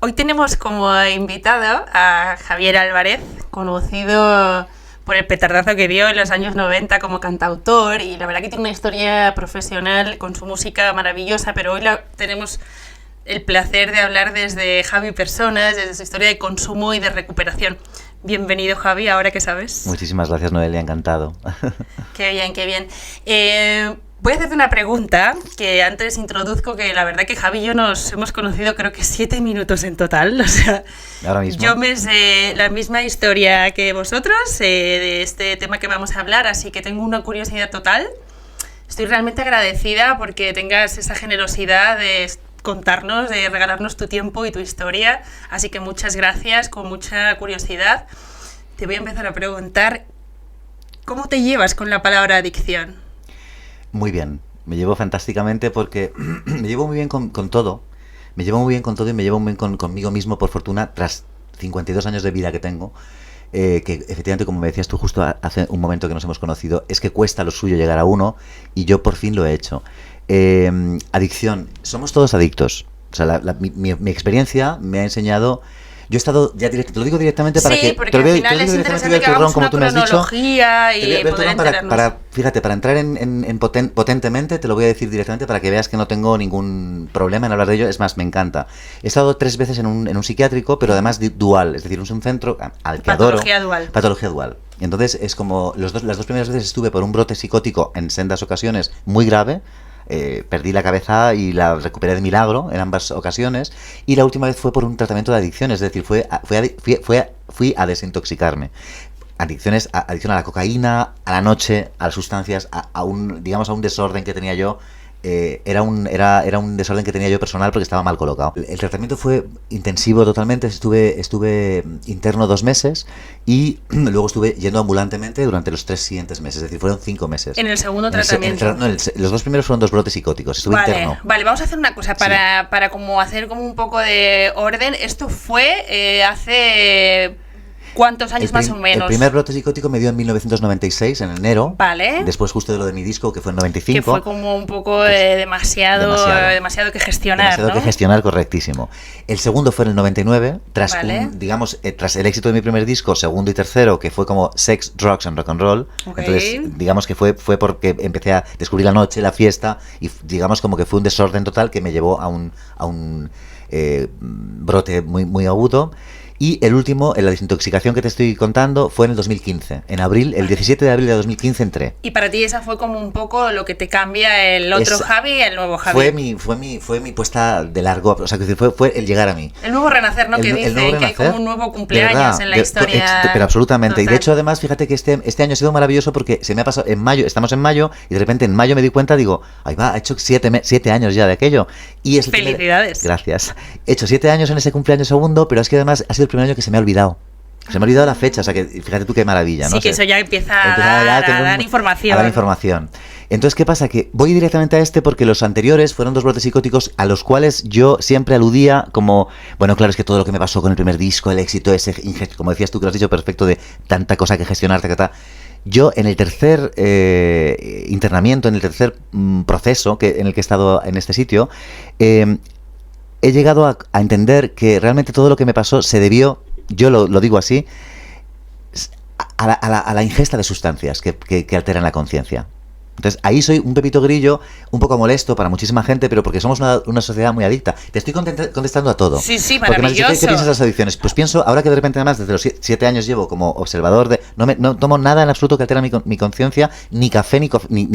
Hoy tenemos como invitado a Javier Álvarez, conocido por el petardazo que dio en los años 90 como cantautor, y la verdad que tiene una historia profesional con su música maravillosa, pero hoy tenemos el placer de hablar desde Javi Personas, desde su historia de consumo y de recuperación. Bienvenido, Javi, ahora que sabes. Muchísimas gracias, Noelia, encantado. Qué bien, qué bien. Voy a hacerte una pregunta que antes introduzco, que la verdad que Javi y yo nos hemos conocido creo que 7 minutos en total, o sea, ahora mismo. Yo me sé la misma historia que vosotros de este tema que vamos a hablar, así que tengo una curiosidad total. Estoy realmente agradecida porque tengas esa generosidad de contarnos, de regalarnos tu tiempo y tu historia, así que muchas gracias, con mucha curiosidad. Te voy a empezar a preguntar, ¿cómo te llevas con la palabra adicción? Muy bien, me llevo fantásticamente porque me llevo muy bien con todo, me llevo muy bien con todo y me llevo muy bien conmigo mismo, por fortuna, tras 52 años de vida que tengo, que efectivamente, como me decías tú justo hace un momento que nos hemos conocido, es que cuesta lo suyo llegar a uno y yo por fin lo he hecho. Adicción, somos todos adictos, o sea, mi experiencia me ha enseñado. Yo he estado, ya te lo digo directamente para que... Sí, porque al final es interesante que hagamos una cronología y poder enterarnos. Fíjate, para entrar potentemente, te lo voy a decir directamente para que veas que no tengo ningún problema en hablar de ello. Es más, me encanta. He estado 3 veces en un psiquiátrico, pero además dual, es decir, es un centro al que adoro. Patología dual. Y entonces es como, las dos primeras veces estuve por un brote psicótico en sendas ocasiones muy grave. Perdí la cabeza y la recuperé de milagro en ambas ocasiones, y la última vez fue por un tratamiento de adicciones, es decir, fui a desintoxicarme. Adicción a la cocaína, a la noche, a las sustancias, a un desorden que tenía yo. Era un desorden que tenía yo personal porque estaba mal colocado. El tratamiento fue intensivo totalmente, estuve interno 2 meses y luego estuve yendo ambulantemente durante los 3 siguientes meses, es decir, fueron 5 meses. En el segundo tratamiento. Los 2 primeros fueron 2 brotes psicóticos, estuve interno. Vale, vamos a hacer una cosa para como hacer como un poco de orden. Esto fue hace... ¿Cuántos años más o menos? El primer brote psicótico me dio en 1996, en enero. Vale. Después justo de lo de mi disco, que fue en 95. Que fue como un poco demasiado que gestionar, demasiado, ¿no? Que gestionar, correctísimo. El segundo fue en el 99, tras tras el éxito de mi primer disco, segundo y tercero, que fue como Sex, Drugs and Rock and Roll. Okay. Entonces, digamos que fue porque empecé a descubrir la noche, la fiesta, y digamos como que fue un desorden total que me llevó a un brote muy, muy agudo. Y el último, en la desintoxicación que te estoy contando, fue en el 2015. En abril, el 17 de abril de 2015 entré. Y para ti esa fue como un poco lo que te cambia el otro Javi y el nuevo Javi. Fue mi puesta de largo, o sea, que fue el llegar a mí. El nuevo renacer, ¿no? Que dicen que hay como un nuevo cumpleaños en la historia. Pero absolutamente. Total. Y de hecho, además, fíjate que este año ha sido maravilloso porque se me ha pasado en mayo, estamos en mayo, y de repente en mayo me di cuenta, digo, ahí va, ha hecho 7 años ya de aquello. Y es felicidades. Gracias. He hecho 7 años en ese cumpleaños segundo, pero es que además ha sido el primer año que se me ha olvidado. Se me ha olvidado la fecha, o sea que fíjate tú qué maravilla, ¿no? Sí, que eso ya empieza a dar información. A dar información. Entonces, ¿qué pasa? Que voy directamente a este porque los anteriores fueron 2 brotes psicóticos a los cuales yo siempre aludía como, bueno, claro, es que todo lo que me pasó con el primer disco, el éxito ese, como decías tú, que lo has dicho perfecto, de tanta cosa que gestionar, Yo en el tercer internamiento, en el tercer proceso en el que he estado en este sitio, he llegado a entender que realmente todo lo que me pasó se debió, yo lo digo así, a la ingesta de sustancias que alteran la conciencia. Entonces ahí soy un pepito grillo, un poco molesto para muchísima gente, pero porque somos una sociedad muy adicta. Te estoy contestando a todo. Sí, maravilloso. Porque me has dicho, ¿qué piensas de las adicciones? Pues pienso, ahora que de repente además desde los 7 años llevo como observador no tomo nada en absoluto que altere mi conciencia, ni café ni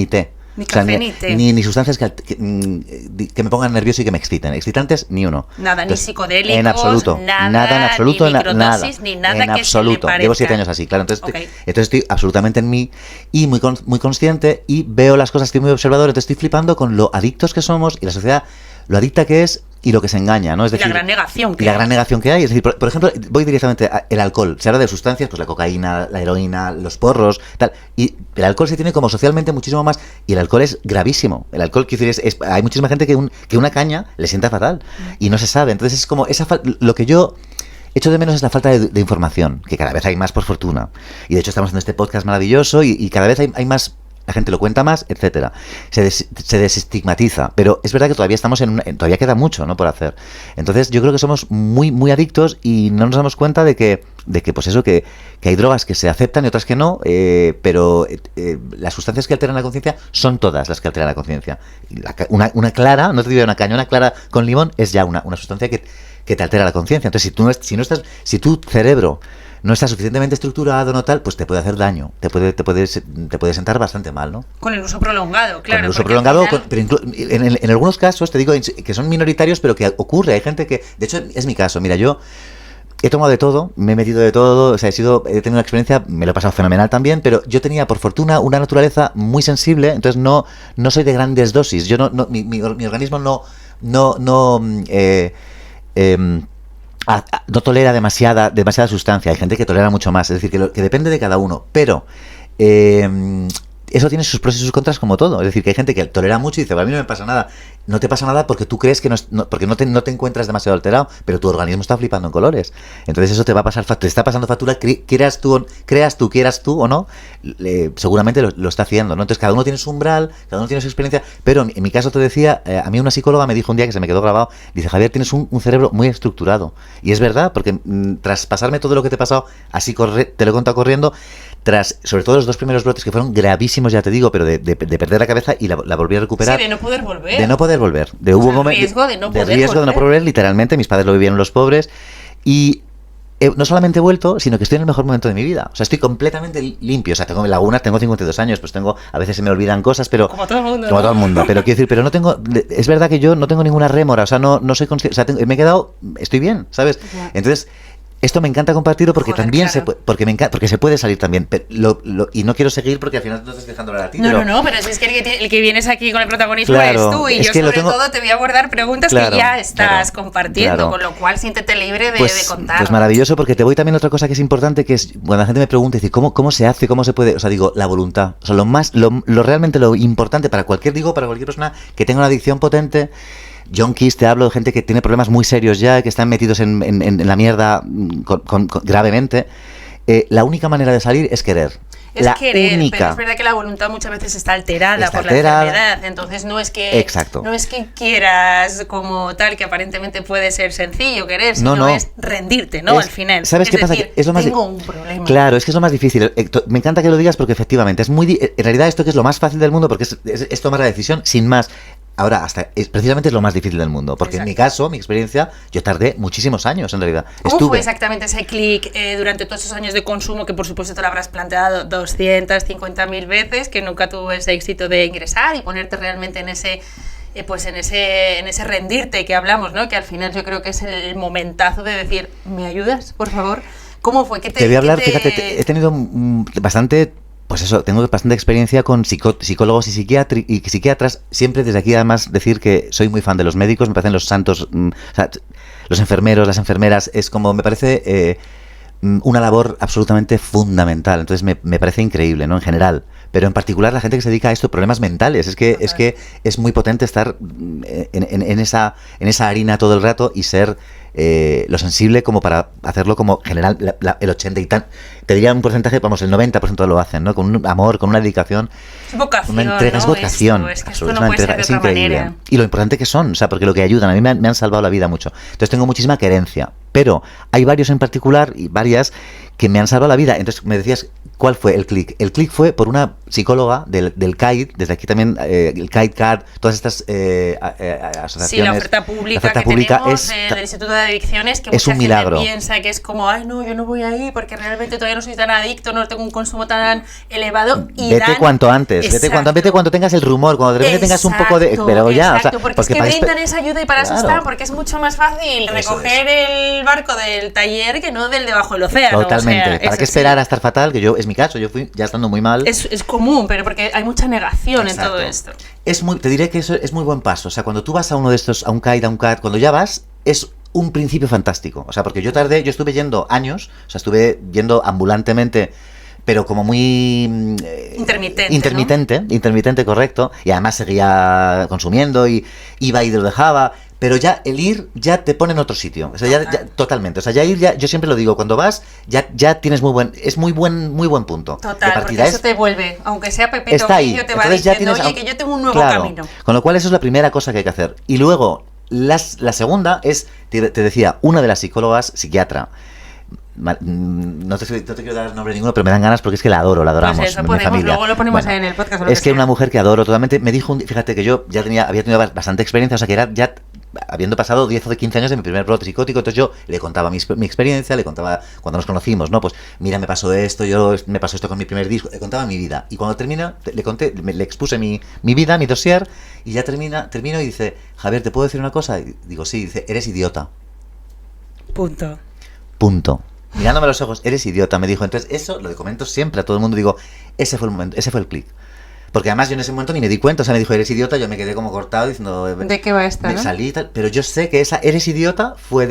té. Ni café, ni té. Ni sustancias que me pongan nervioso y que me exciten. Excitantes, ni uno. Nada, entonces, ni psicodélicos, en absoluto, nada en absoluto, ni microdosis, ni nada en que absoluto. Se le Llevo 7 años así, claro. Entonces estoy absolutamente en mí y muy consciente, y veo las cosas, estoy muy observador, entonces estoy flipando con lo adictos que somos y la sociedad, lo adicta que es y lo que se engaña, ¿no? Es decir, la gran negación que hay. Es decir, por ejemplo, voy directamente al alcohol. Se habla de sustancias, pues la cocaína, la heroína, los porros, tal. Y el alcohol se tiene como socialmente muchísimo más. Y el alcohol es gravísimo. El alcohol, quiero decir, hay muchísima gente que una caña le sienta fatal. Y no se sabe. Entonces es como lo que yo echo de menos es la falta de información, que cada vez hay más, por fortuna. Y de hecho estamos en este podcast maravilloso y cada vez hay más la gente lo cuenta más, etcétera. Se desestigmatiza, pero es verdad que todavía estamos todavía queda mucho, ¿no?, por hacer. Entonces yo creo que somos muy muy adictos y no nos damos cuenta de que pues eso, que hay drogas que se aceptan y otras que no, pero las sustancias que alteran la conciencia son todas las que alteran la conciencia. Una clara, no te digo una caña, una clara con limón es ya una sustancia que te altera la conciencia. Entonces si tu cerebro no está suficientemente estruturado, no tal, pues te puede hacer daño, te puede sentar bastante mal, ¿no? Con el uso prolongado, claro. Con el uso prolongado, pero en algunos casos, te digo, que son minoritarios, pero que ocurre. Hay gente que, de hecho, es mi caso. Mira, yo he tomado de todo, me he metido de todo, o sea, he tenido una experiencia, me lo he pasado fenomenal también, pero yo tenía, por fortuna, una naturaleza muy sensible, entonces no soy de grandes dosis. Yo mi organismo no tolera demasiada sustancia. Hay gente que tolera mucho más, es decir, que depende de cada uno, pero eso tiene sus pros y sus contras, como todo. Es decir, que hay gente que tolera mucho y dice, a mí no me pasa nada. No te pasa nada porque tú crees que porque no te encuentras demasiado alterado, pero tu organismo está flipando en colores. Entonces eso te va a pasar, te está pasando factura, quieras tú o no, seguramente lo está haciendo, ¿no? Entonces cada uno tiene su umbral, cada uno tiene su experiencia, pero en mi caso te decía, a mí una psicóloga me dijo un día, que se me quedó grabado, dice, Javier, tienes un cerebro muy estructurado. Y es verdad, porque tras pasarme todo lo que te he pasado, así te lo he contado corriendo, sobre todo los 2 primeros brotes que fueron gravísimos, ya te digo, pero de perder la cabeza, y la volví a recuperar. Sí, de no poder volver. Hubo un momento riesgo de no poder volver, literalmente. Mis padres lo vivieron, los pobres, y no solamente he vuelto, sino que estoy en el mejor momento de mi vida. O sea, estoy completamente limpio. O sea, tengo lagunas, tengo 52 años, pues a veces se me olvidan cosas, pero como todo el mundo. Como todo el mundo, pero quiero decir, pero no tengo, es verdad que yo no tengo ninguna rémora, o sea, no soy consciente, o sea, me he quedado, estoy bien, ¿sabes? Ya. Entonces, esto me encanta compartirlo porque también claro. porque se puede salir también, y no quiero seguir porque al final no estás dejando hablar a ti. No, pero si es que el que vienes aquí con el protagonismo eres tú, y yo sobre todo te voy a abordar preguntas que ya estás compartiendo, con lo cual siéntete libre de contar. Pues maravilloso, porque te voy también a otra cosa que es importante, que es cuando la gente me pregunta, dice, ¿cómo se hace? ¿Cómo se puede? O sea, digo, la voluntad. O sea, realmente lo importante para cualquier persona que tenga una adicción potente. Junkies, te hablo de gente que tiene problemas muy serios ya, que están metidos en la mierda gravemente. La única manera de salir es querer. Es querer, pero es verdad que la voluntad muchas veces está alterada por la enfermedad. Entonces no es que quieras como tal, que aparentemente puede ser sencillo querer, sino es rendirte, ¿no? Al final. ¿Sabes qué pasa? Es lo más tengo un problema. Claro, es que es lo más difícil. Me encanta que lo digas porque efectivamente en realidad esto que es lo más fácil del mundo, porque es tomar la decisión sin más. Ahora, precisamente es lo más difícil del mundo, porque en mi caso, mi experiencia, yo tardé muchísimos años en realidad. ¿Cómo fue exactamente ese clic durante todos esos años de consumo, que por supuesto te lo habrás planteado 250.000 veces, que nunca tuvo ese éxito de ingresar y ponerte realmente en ese rendirte que hablamos, ¿no? Que al final yo creo que es el momentazo de decir, ¿me ayudas, por favor? ¿Cómo fue? Te voy a hablar, fíjate, he tenido bastante... Pues eso, tengo bastante experiencia con psicólogos y psiquiatras. Siempre desde aquí, además, decir que soy muy fan de los médicos, me parecen los santos, o sea, los enfermeros, las enfermeras, es como, me parece una labor absolutamente fundamental. Entonces me parece increíble, ¿no? En general. Pero en particular la gente que se dedica a esto, problemas mentales. Es que es muy potente estar en esa harina todo el rato y ser lo sensible como para hacerlo como general el 80 y tan. Te diría un porcentaje, vamos, el 90% lo hacen, ¿no? Con un amor, con una dedicación. Vocación, una entrega, ¿no? Es vocación. Es que esto no puede ser de otra manera. Y lo importante que son, o sea, porque lo que ayudan, a mí me han salvado la vida mucho. Entonces tengo muchísima querencia. Pero hay varios en particular y varias que me han salvado la vida. Entonces me decías, ¿cuál fue el clic? El clic fue por una psicóloga del CAID, desde aquí también, el CAID CARD, todas estas asociaciones. Sí, la oferta pública que tenemos del Instituto de Adicciones, que es mucha un milagro. Gente piensa que es como, ay no, yo no voy ahí porque realmente todavía no soy tan adicto, no tengo un consumo tan elevado. Y vete cuanto antes, vete cuando tengas el rumor, cuando de repente tengas un poco de... Pero ya, o sea, porque es que brindan esa ayuda y para eso están, porque es mucho más fácil recoger el barco del taller que no del debajo del océano. Totalmente. O sea, ¿para qué esperar a estar fatal? Que es mi caso, yo fui ya estando muy mal. Es común, pero porque hay mucha negación en todo esto. Te diré que eso es muy buen paso. O sea, cuando tú vas a uno de estos, a un CAID, a un CAD, cuando ya vas, es un principio fantástico. O sea, porque yo estuve yendo años, o sea, estuve yendo ambulantemente, pero como muy intermitente, correcto, y además seguía consumiendo y iba y lo dejaba, pero ya el ir ya te pone en otro sitio. O sea, ya totalmente. O sea, ya ir, yo siempre lo digo, cuando vas, ya tienes muy buen punto. Total, porque eso te vuelve, aunque sea Pepito Grillo, te va diciendo, oye, que yo tengo un nuevo camino. Con lo cual, eso es la primera cosa que hay que hacer. Y luego, la segunda es, te decía, una de las psicólogas, psiquiatra. No te quiero dar nombre ninguno, pero me dan ganas porque es que la adoramos. Pues eso ponemos, luego lo ponemos en el podcast. Es que una mujer que adoro totalmente me dijo, fíjate que yo ya había tenido bastante experiencia, o sea que era ya habiendo pasado 10 o 15 años de mi primer brote psicótico, entonces yo le contaba mi experiencia, le contaba cuando nos conocimos, ¿no? Pues mira, me pasó esto con mi primer disco, le contaba mi vida. Y cuando termina, le expuse mi vida, mi dossier, y ya termino y dice, Javier, ¿te puedo decir una cosa? Y digo, sí, dice, eres idiota. Punto. Mirándome a los ojos, eres idiota, me dijo. Entonces, eso lo comento siempre a todo el mundo. Digo, ese fue el momento, ese fue el clic. Porque además yo en ese momento ni me di cuenta. O sea, me dijo, eres idiota, yo me quedé como cortado diciendo... ¿De qué va esta, me no? salí y tal, pero yo sé que esa eres idiota fue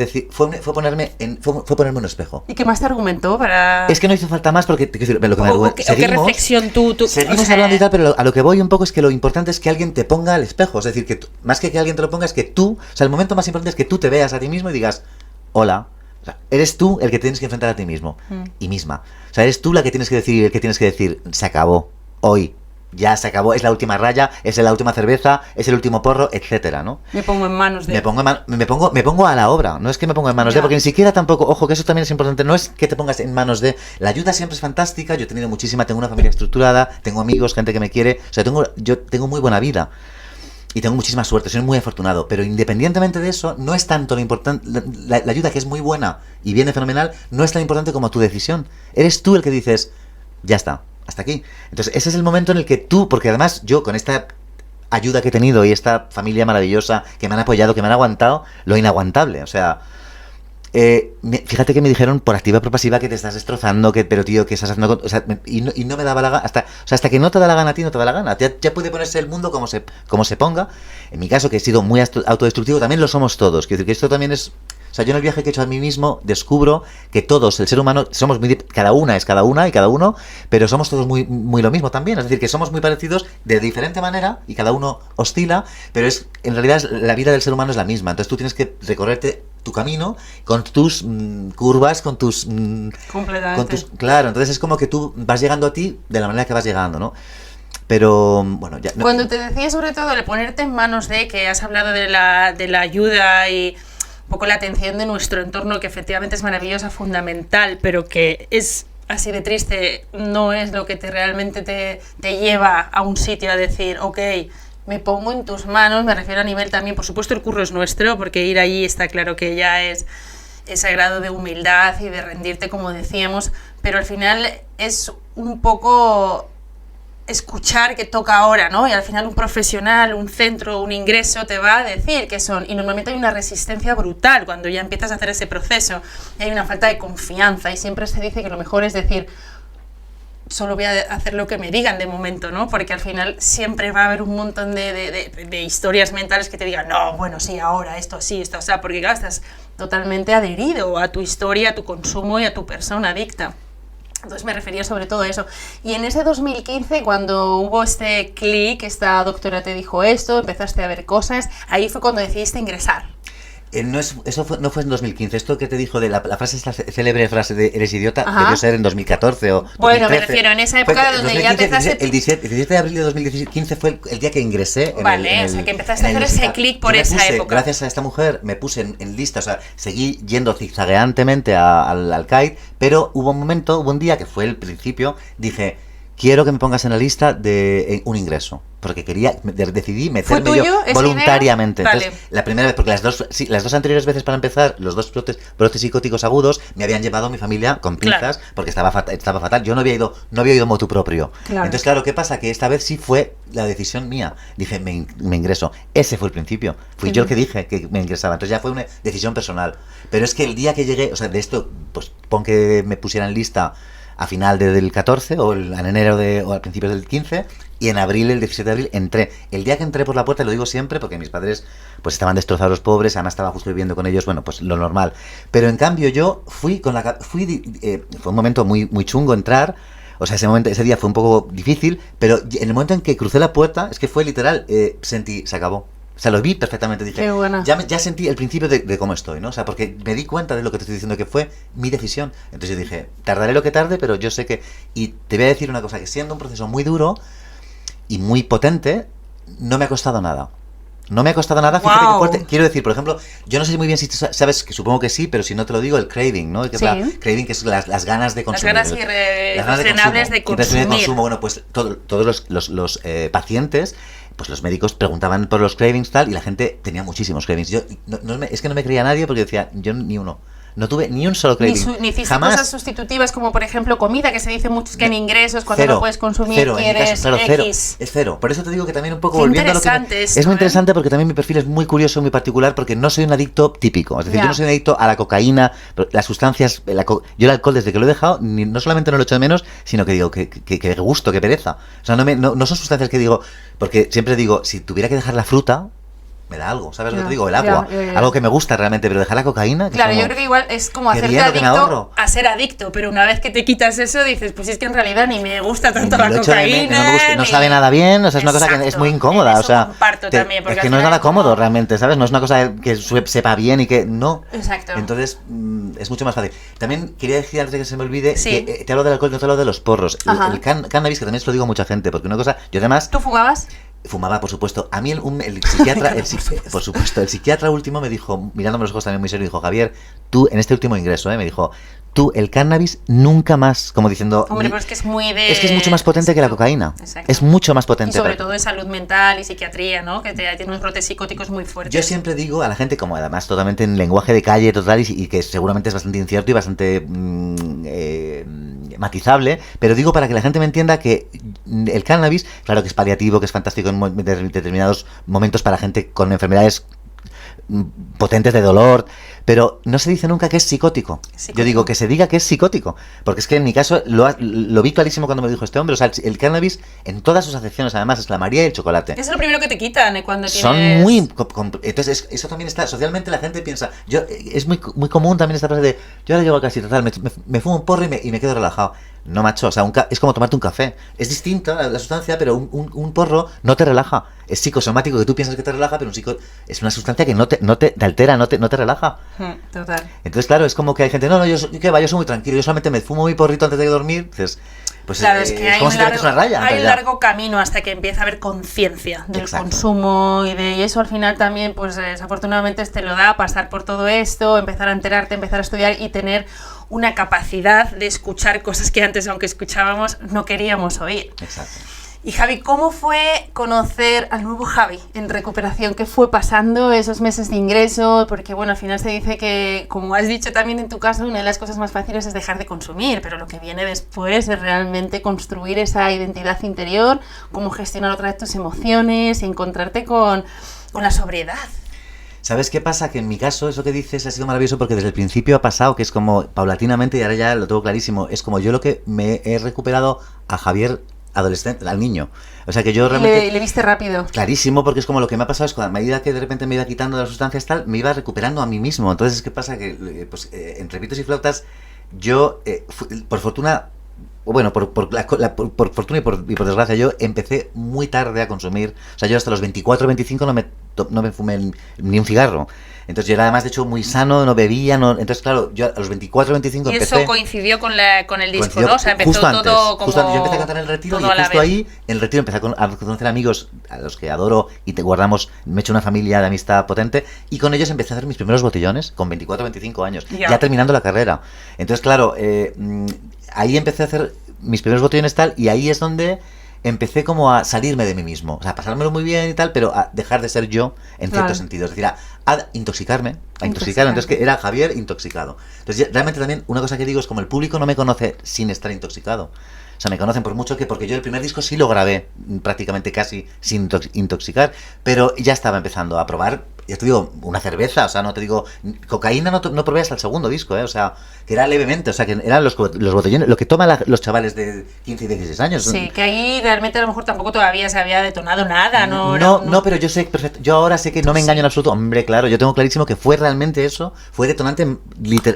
ponerme un espejo. ¿Y qué más te argumentó para...? Es que no hizo falta más porque... ¿Qué reflexión tú seguimos hablando y tal, pero a lo que voy un poco es que lo importante es que alguien te ponga al espejo. Es decir, que más que alguien te lo ponga, es que tú... O sea, el momento más importante es que tú te veas a ti mismo y digas, hola... O sea, eres tú el que tienes que enfrentar a ti mismo y misma. O sea, eres tú la que tienes que decir, el que tienes que decir, se acabó, hoy, ya se acabó, es la última raya, es la última cerveza, es el último porro, etcétera, ¿no? Me pongo en manos de... Me pongo a la obra, no es que me ponga en manos de, porque ni siquiera tampoco, ojo, que eso también es importante, no es que te pongas en manos de... La ayuda siempre es fantástica, yo he tenido muchísima, tengo una familia estructurada, tengo amigos, gente que me quiere, o sea, yo tengo muy buena vida. Y tengo muchísima suerte, soy muy afortunado. Pero independientemente de eso, no es tanto lo importante. La ayuda, que es muy buena y viene fenomenal, no es tan importante como tu decisión. Eres tú el que dices, ya está, hasta aquí. Entonces, ese es el momento en el que tú, porque además yo con esta ayuda que he tenido y esta familia maravillosa que me han apoyado, que me han aguantado, lo inaguantable. O sea, fíjate que me dijeron por activa y por pasiva que te estás destrozando, pero tío, que estás haciendo... O sea, y no me daba la gana, hasta que no te da la gana a ti, no te da la gana. Ya puede ponerse el mundo como se ponga. En mi caso, que he sido muy autodestructivo, también lo somos todos. Quiero decir que esto también es... O sea, yo en el viaje que he hecho a mí mismo descubro que todos, el ser humano, somos muy... Cada una es cada una y cada uno, pero somos todos muy, muy lo mismo también. Es decir, que somos muy parecidos de diferente manera y cada uno oscila, pero en realidad la vida del ser humano es la misma. Entonces tú tienes que recorrerte tu camino con tus curvas, con tus... Completamente. Claro, entonces es como que tú vas llegando a ti de la manera que vas llegando, ¿no? Pero, bueno, ya... No. Cuando te decía sobre todo el ponerte en manos de, que has hablado de la ayuda y un poco la atención de nuestro entorno, que efectivamente es maravillosa, fundamental, pero que es así de triste, no es lo que realmente te lleva a un sitio a decir, ok, me pongo en tus manos, me refiero a nivel también, por supuesto el curro es nuestro, porque ir allí está claro que ya es ese grado de humildad y de rendirte, como decíamos, pero al final es un poco escuchar que toca ahora, ¿no? Y al final un profesional, un centro, un ingreso te va a decir qué son, y normalmente hay una resistencia brutal cuando ya empiezas a hacer ese proceso, y hay una falta de confianza, y siempre se dice que lo mejor es decir, solo voy a hacer lo que me digan de momento, ¿no? Porque al final siempre va a haber un montón de historias mentales que te digan, no, bueno, sí, ahora, esto sí, esto, o sea, porque claro, estás totalmente adherido a tu historia, a tu consumo y a tu persona adicta. Entonces me refería sobre todo a eso. Y en ese 2015, cuando hubo este clic, esta doctora te dijo esto, empezaste a ver cosas, ahí fue cuando decidiste ingresar. No fue en 2015. Esto que te dijo de la frase, esta célebre frase de eres idiota, Ajá. Debió ser en 2014 o 2013. Bueno, me refiero en esa época donde 2015, ya empezaste... El 17 de abril de 2015 fue el día que ingresé. Vale, o sea, que empezaste a hacer ese clic por esa época. Gracias a esta mujer me puse en lista, o sea, seguí yendo zigzagueantemente al CAID, pero hubo un día que fue el principio, dije, quiero que me pongas en la lista de un ingreso. Porque decidí meterme yo voluntariamente. Vale. Entonces, la primera vez, porque las dos anteriores veces para empezar, los dos brotes psicóticos agudos, me habían llevado a mi familia con pinzas, claro, porque estaba fatal. Yo no había ido motu propio. Claro. Entonces, claro, ¿qué pasa? Que esta vez sí fue la decisión mía. Dije, me ingreso. Ese fue el principio. Fui yo el que dije que me ingresaba. Entonces ya fue una decisión personal. Pero es que el día que llegué, o sea, de esto, pues pon que me pusieran en lista a final del 14 o en enero o al principio del 15, y en abril, el 17 de abril, entré. El día que entré por la puerta, lo digo siempre porque mis padres pues estaban destrozados, los pobres, además estaba justo viviendo con ellos, bueno, pues lo normal. Pero en cambio yo fue un momento muy, muy chungo entrar. O sea, ese día fue un poco difícil, pero en el momento en que crucé la puerta, es que fue literal, sentí, se acabó. sea, lo vi perfectamente. Dije, Qué buena. ya sentí el principio de cómo estoy, ¿no? O sea, porque me di cuenta de lo que te estoy diciendo, que fue mi decisión. Entonces yo dije, tardaré lo que tarde, pero yo sé que... Y te voy a decir una cosa, que siendo un proceso muy duro y muy potente, no me ha costado nada. No me ha costado nada, fíjate Wow. qué fuerte. Quiero decir, por ejemplo, yo no sé muy bien si tú sabes, que supongo que sí, pero si no te lo digo, el craving, ¿no? Que Sí. es la craving, que es las ganas de consumir. Las ganas irrefrenables de consumir. Bueno, pues todos los pacientes, pues los médicos preguntaban por los cravings tal, y la gente tenía muchísimos cravings. Yo es que no me creía nadie porque decía, yo ni uno. No tuve ni un solo craving. Ni hiciste Jamás. cosas sustitutivas como, por ejemplo, comida, que se dice mucho que en ingresos, cuando Cero, no puedes consumir, cero, en mi quieres caso, claro, cero. X. Es cero. Por eso te digo que también un poco Qué volviendo a lo que interesante esto, es muy ¿eh? interesante, porque también mi perfil es muy curioso, muy particular, porque no soy un adicto típico. Es decir, Ya. yo no soy un adicto a la cocaína, las sustancias, yo el alcohol desde que lo he dejado, no solamente no lo echo de menos, sino que digo, que gusto, que pereza. O sea, no son sustancias que digo, porque siempre digo, si tuviera que dejar la fruta, me da algo, ¿sabes lo que te digo? El agua, algo que me gusta realmente, pero dejar la cocaína... Que Claro, como, yo creo que igual es como qué hacerte bien lo que me adicto ahorro. a ser adicto, pero una vez que te quitas eso dices, pues es que en realidad ni me gusta tanto Ni la lo echo de menos, cocaína. que no me gusta, no ni- sabe nada bien, o sea, es una cosa que es Exacto. muy incómoda, Eso o sea, comparto también, porque es que al no es final nada es como- cómodo realmente, ¿sabes? No es una cosa que sepa bien y que no. Exacto. Entonces, es mucho más fácil. También quería decir, antes de que se me olvide, Sí. que te hablo del alcohol, no te hablo de los porros. Ajá. El cannabis, que también se lo digo a mucha gente, porque una cosa, yo además... ¿Tú fumabas? Fumaba, por supuesto. A mí el psiquiatra, por supuesto, el psiquiatra último me dijo, mirándome los ojos también muy serio, dijo, Javier, tú en este último ingreso, me dijo, tú el cannabis nunca más, como diciendo... Hombre, pero es que es muy de... Es que es mucho más potente que la cocaína. Exacto. Es mucho más Y potente. sobre todo en salud mental y psiquiatría, ¿no? Que tiene unos brotes psicóticos muy fuertes. Yo siempre digo a la gente, como además totalmente en lenguaje de calle total, y que seguramente es bastante incierto y bastante matizable, pero digo para que la gente me entienda que el cannabis, claro que es paliativo, que es fantástico en determinados momentos para gente con enfermedades potentes de dolor, pero no se dice nunca que es psicótico. Yo digo que se diga que es psicótico, porque es que en mi caso lo vi clarísimo cuando me lo dijo este hombre. O sea, el cannabis en todas sus acepciones, además, es la María y el chocolate. Es lo primero que te quitan cuando tienes... Son muy... Entonces, eso también está... Socialmente la gente piensa... Es muy común también esta frase de... Yo ahora llego a casa y total, me fumo un porro y me quedo relajado. No, macho, o sea, es como tomarte un café. Es distinta la sustancia, pero un porro no te relaja. Es psicosomático, que tú piensas que te relaja, pero es una sustancia que no te altera, no te relaja. Total. Entonces, claro, es como que hay gente, no, yo soy muy tranquilo, yo solamente me fumo mi porrito antes de dormir. Dices, pues Claro, es que hay como un si te metes una raya. hay un largo camino hasta que empieza a haber conciencia del Exacto. consumo y eso al final también, pues desafortunadamente te lo da pasar por todo esto, empezar a enterarte, empezar a estudiar y tener una capacidad de escuchar cosas que antes, aunque escuchábamos, no queríamos oír. Exacto. Y Javi, ¿cómo fue conocer al nuevo Javi en recuperación? ¿Qué fue pasando esos meses de ingreso? Porque bueno, al final se dice que, como has dicho también en tu caso, una de las cosas más fáciles es dejar de consumir, pero lo que viene después es realmente construir esa identidad interior, cómo gestionar otra vez tus emociones y encontrarte con la sobriedad. ¿Sabes qué pasa? Que en mi caso, eso que dices ha sido maravilloso porque desde el principio ha pasado, que es como paulatinamente, y ahora ya lo tengo clarísimo, es como yo lo que me he recuperado a Javier adolescente, al niño. O sea que yo realmente... Le viste rápido. Clarísimo, porque es como lo que me ha pasado es que a medida que de repente me iba quitando las sustancias tal, me iba recuperando a mí mismo. Entonces, ¿qué pasa? Que en Repitos y Flautas, yo, por fortuna... Bueno, por fortuna y por desgracia, yo empecé muy tarde a consumir. O sea, yo hasta los 24 o 25 no me fumé ni un cigarro. Entonces yo era además, de hecho, muy sano, no bebía, entonces claro, yo a los 24 o 25 y empecé... Y eso coincidió con el disco, coincidió ¿no? O sea, empezó justo antes, todo como... Justo antes. Yo empecé a cantar en el retiro y justo ahí, en el retiro, empecé a conocer amigos a los que adoro y me he hecho una familia de amistad potente, y con ellos empecé a hacer mis primeros botellones con 24 o 25 años, ya terminando la carrera. Entonces, claro, ahí empecé a hacer mis primeros botellones tal, y ahí es donde empecé como a salirme de mí mismo, o sea, a pasármelo muy bien y tal, pero a dejar de ser yo en cierto sentido, es decir, a intoxicarme, entonces que era Javier intoxicado. Entonces realmente también una cosa que digo es como el público no me conoce sin estar intoxicado. O sea, me conocen por mucho porque yo el primer disco sí lo grabé prácticamente casi sin intoxicar, pero ya estaba empezando a probar, ya te digo, una cerveza, o sea, no te digo, cocaína no probé hasta el segundo disco, o sea, que era levemente, o sea, que eran los botellones, lo que toman los chavales de 15 y 16 años. Sí, que ahí realmente a lo mejor tampoco todavía se había detonado nada, ¿no? No, pero yo sé perfecto, yo ahora sé que no me engaño en absoluto, hombre, claro, yo tengo clarísimo que fue realmente eso, fue detonante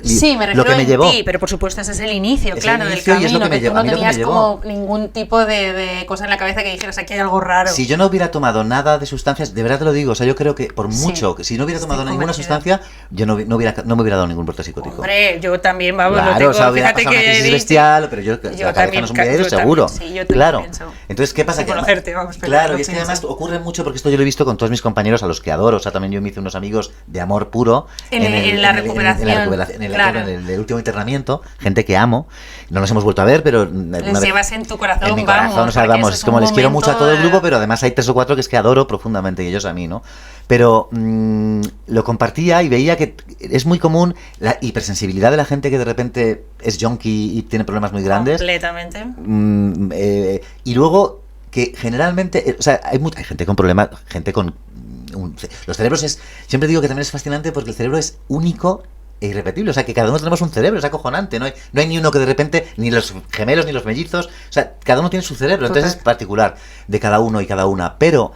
sí, me refiero lo que me llevó. Ti, pero por supuesto ese es el inicio, claro, del camino, que tú no tenías como ningún tipo de cosa en la cabeza que dijeras aquí hay algo raro. Si yo no hubiera tomado nada de sustancias, de verdad te lo digo, o sea, yo creo que por mucho, si no hubiera tomado ninguna sustancia, yo no me hubiera dado ningún brote psicótico. Hombre, yo también, vamos, claro, lo tengo, o sea, hubiera fíjate pasado una crisis bestial, pero yo la cabeza no es un viadero, seguro. Sí, yo claro. pienso. Entonces, ¿qué pasa? Sin conocerte, vamos, pero claro, y es que además ocurre mucho, porque esto yo lo he visto con todos mis compañeros a los que adoro, o sea, también yo me hice unos amigos de amor puro en la recuperación, en el último internamiento, gente que amo, no nos hemos vuelto a ver, pero les llevas en tu corazón, en mi corazón, o sea, vamos, es como les quiero mucho a todo el grupo, pero además hay 3 o 4 que es que adoro profundamente y ellos a mí, ¿no? Pero lo compartía y veía que es muy común la hipersensibilidad de la gente que de repente es junkie y tiene problemas muy grandes. Completamente. Y luego que generalmente, o sea, hay gente con problemas, gente con... los cerebros siempre digo que también es fascinante porque el cerebro es único e irrepetible, o sea, que cada uno tenemos un cerebro, es acojonante, no hay ni uno que de repente, ni los gemelos, ni los mellizos, o sea, cada uno tiene su cerebro, entonces es particular de cada uno y cada una, pero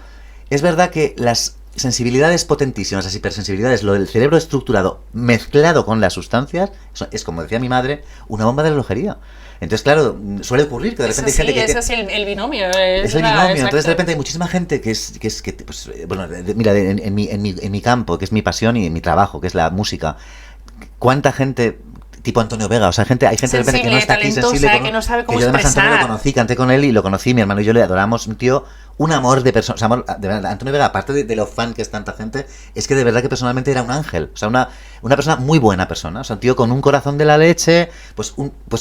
es verdad que las sensibilidades potentísimas, las hipersensibilidades, lo del cerebro estructurado mezclado con las sustancias, es como decía mi madre, una bomba de relojería. Entonces, claro, suele ocurrir que de repente hay gente que... Eso es el binomio. Es el binomio. Entonces, de repente hay muchísima gente que pues, bueno, mira, en mi campo, que es mi pasión y en mi trabajo, que es la música, ¿cuánta gente... tipo Antonio Vega, o sea, hay gente de repente que no está aquí sensible, que no sabe cómo que yo además expresar. Antonio lo conocí, canté con él y lo conocí, mi hermano y yo le adoramos, un tío, un amor de persona, o sea, de verdad, Antonio Vega, aparte de lo fan que es tanta gente, es que de verdad que personalmente era un ángel, o sea, una persona muy buena persona, o sea, un tío con un corazón de la leche, pues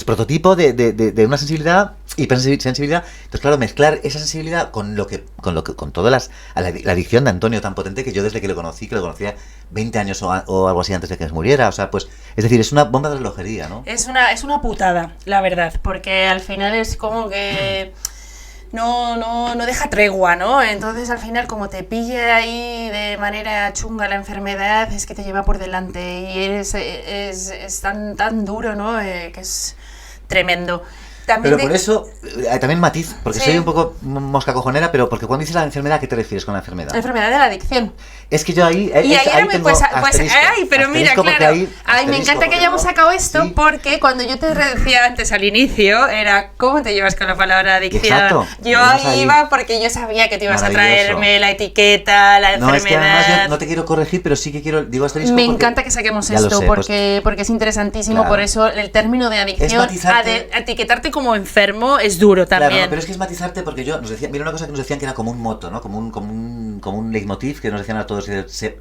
prototipo de una sensibilidad, hipersensibilidad. Entonces, claro, mezclar esa sensibilidad con toda la adicción de Antonio tan potente que yo desde que lo conocía 20 años o algo así antes de que se muriera, o sea, pues, es decir, es una bomba de relojería, ¿no? Es una putada, la verdad, porque al final es como que no deja tregua, ¿no? Entonces al final como te pilla ahí de manera chunga la enfermedad, es que te lleva por delante y es tan duro, ¿no? Que es tremendo. Pero por eso, también matiz, porque soy un poco mosca cojonera, pero porque cuando dices la enfermedad, ¿a qué te refieres con la enfermedad? La enfermedad de la adicción. Es que yo ahí... Y ahí tengo pero mira, claro, me encanta que hayamos sacado esto, sí. Porque cuando yo te decía antes al inicio, era ¿cómo te llevas con la palabra adicción? Exacto. Yo ahí iba porque yo sabía que te ibas a traerme la etiqueta, la enfermedad... No, es que además yo no te quiero corregir, pero sí que digo asterisco. Me encanta que saquemos esto, porque es interesantísimo, claro. Por eso el término de adicción, etiquetarte como enfermo es duro también. Claro, pero es que es matizarte porque nos decían, mira una cosa que nos decían que era como un moto, ¿no? Como un leitmotiv que nos decían a todos,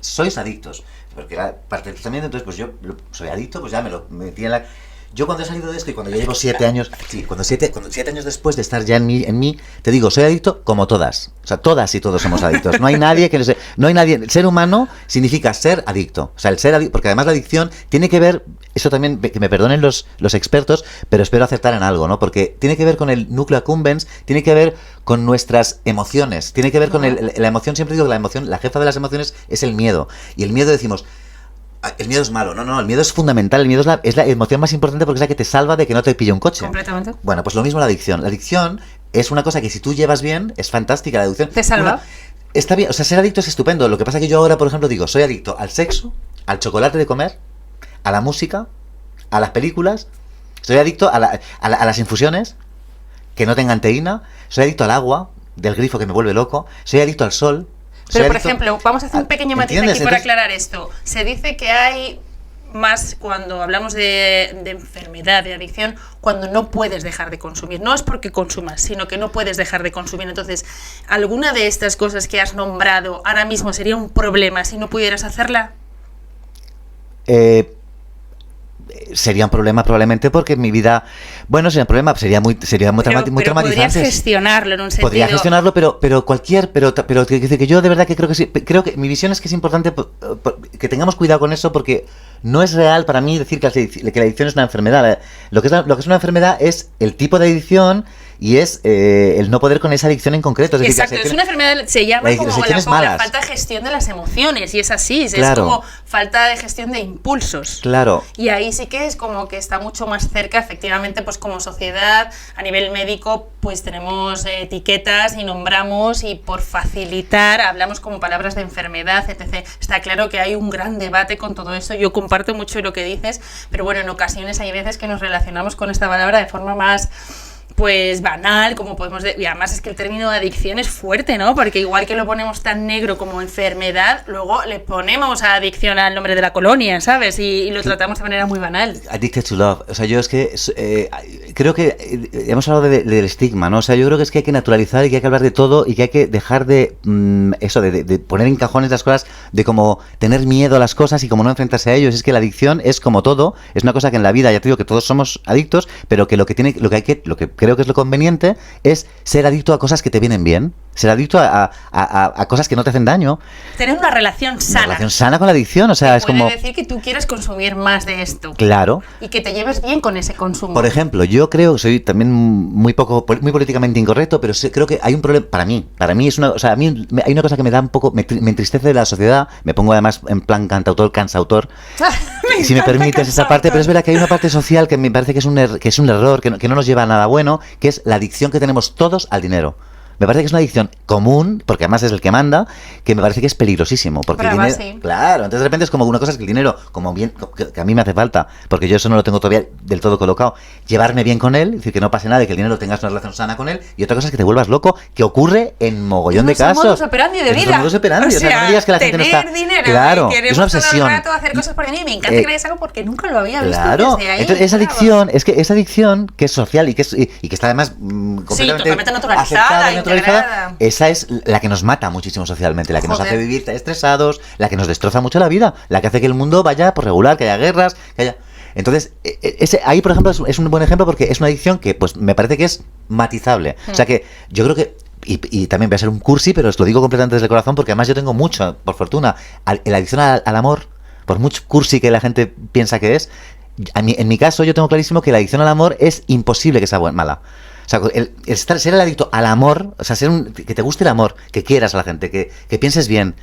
sois adictos, porque era parte del tratamiento, entonces pues yo soy adicto, pues ya me lo metí en la... Yo cuando he salido de esto y cuando ya llevo 7 años, cuando 7 años después de estar ya en mí, te digo, soy adicto como todas. O sea, todas y todos somos adictos. No hay nadie que el ser humano significa ser adicto. O sea, el ser adicto, porque además la adicción tiene que ver, eso también, que me perdonen los expertos, pero espero acertar en algo, ¿no? Porque tiene que ver con el núcleo accumbens, tiene que ver con nuestras emociones, tiene que ver con la emoción, siempre digo que la emoción, la jefa de las emociones es el miedo. Y el miedo decimos... El miedo es malo, no, el miedo es fundamental, el miedo es la emoción más importante porque es la que te salva de que no te pille un coche. Completamente. Bueno, pues lo mismo la adicción. La adicción es una cosa que si tú llevas bien, es fantástica la adicción. ¿Te salva? Está bien, o sea, ser adicto es estupendo. Lo que pasa es que yo ahora, por ejemplo, digo, soy adicto al sexo, al chocolate de comer, a la música, a las películas, soy adicto a las infusiones que no tengan teína, soy adicto al agua del grifo que me vuelve loco, soy adicto al sol. Pero, por ejemplo, vamos a hacer un pequeño matiz aquí para aclarar esto. Se dice que hay más, cuando hablamos de enfermedad, de adicción, cuando no puedes dejar de consumir. No es porque consumas, sino que no puedes dejar de consumir. Entonces, ¿alguna de estas cosas que has nombrado ahora mismo sería un problema si no pudieras hacerla? Sería un problema probablemente porque mi vida, bueno, sería un problema, sería muy traumatizante. Podrías gestionarlo en un sentido. Podría gestionarlo, pero quiero decir que yo de verdad que creo que mi visión es que es importante que tengamos cuidado con eso porque no es real para mí decir que la adicción es una enfermedad. Lo que es una enfermedad es el tipo de adicción y es el no poder con esa adicción en concreto. Es decir, exacto, es una enfermedad, se llama como la falta de gestión de las emociones y es así, claro. Es como falta de gestión de impulsos. Claro. Y ahí sí que es como que está mucho más cerca, efectivamente, pues como sociedad, a nivel médico, pues tenemos etiquetas y nombramos y por facilitar hablamos como palabras de enfermedad, etc. Está claro que hay un gran debate con todo esto, yo comparto mucho lo que dices, pero bueno, en ocasiones hay veces que nos relacionamos con esta palabra de forma más pues banal, como podemos decir, y además es que el término adicción es fuerte, ¿no? Porque igual que lo ponemos tan negro como enfermedad, luego le ponemos a adicción al nombre de la colonia, ¿sabes? Y lo tratamos de manera muy banal. Addicted to love. O sea, yo es que creo que hemos hablado del estigma, ¿no? O sea, yo creo que es que hay que naturalizar y que hay que hablar de todo y que hay que dejar de eso, de poner en cajones las cosas, de como tener miedo a las cosas y como no enfrentarse a ellos. Es que la adicción es como todo, es una cosa que en la vida, ya te digo que todos somos adictos, pero que lo que creo que es lo conveniente es ser adicto a cosas que te vienen bien, ser adicto a cosas que no te hacen daño. Tener una relación sana. Una relación sana con la adicción, o sea, es como... Puede decir que tú quieres consumir más de esto. Claro. Y que te lleves bien con ese consumo. Por ejemplo, yo creo, soy también muy políticamente incorrecto, pero creo que hay un problema, para mí es una, o sea, a mí hay una cosa que me da un poco, me entristece de la sociedad, me pongo además en plan cansautor, si me permites esa parte, pero es verdad que hay una parte social que me parece que es un error, que no nos lleva a nada bueno, que es la adicción que tenemos todos al dinero. Me parece que es una adicción común, porque además es el que manda, que me parece que es peligrosísimo. Porque el dinero, sí. Claro, entonces de repente es como una cosa es que el dinero, como bien, que a mí me hace falta, porque yo eso no lo tengo todavía del todo colocado, llevarme bien con él, es decir, que no pase nada, que el dinero tengas una relación sana con él, y otra cosa es que te vuelvas loco, que ocurre en mogollón de casos. Es un modus operandi de vida. Modus operandi, o sea, no me digas que la gente no está... Dinero, claro, es una obsesión. Rato hacer cosas por mí, me encanta que vayas algo porque nunca lo había visto claro, desde ahí. Entonces esa adicción que es social y que está además completamente naturalizada, integrada. Esa es la que nos mata muchísimo socialmente, la que nos hace vivir estresados, la que nos destroza mucho la vida, la que hace que el mundo vaya por regular, que haya guerras, que haya... Entonces, ahí, por ejemplo, es un buen ejemplo porque es una adicción que pues me parece que es matizable. O sea que yo creo que, y también voy a ser un cursi, pero os lo digo completamente desde el corazón porque además yo tengo mucho, por fortuna, la adicción al amor, por mucho cursi que la gente piensa que es, en mi caso yo tengo clarísimo que la adicción al amor es imposible que sea mala. O sea, ser el adicto al amor, o sea, que te guste el amor, que quieras a la gente, que pienses bien,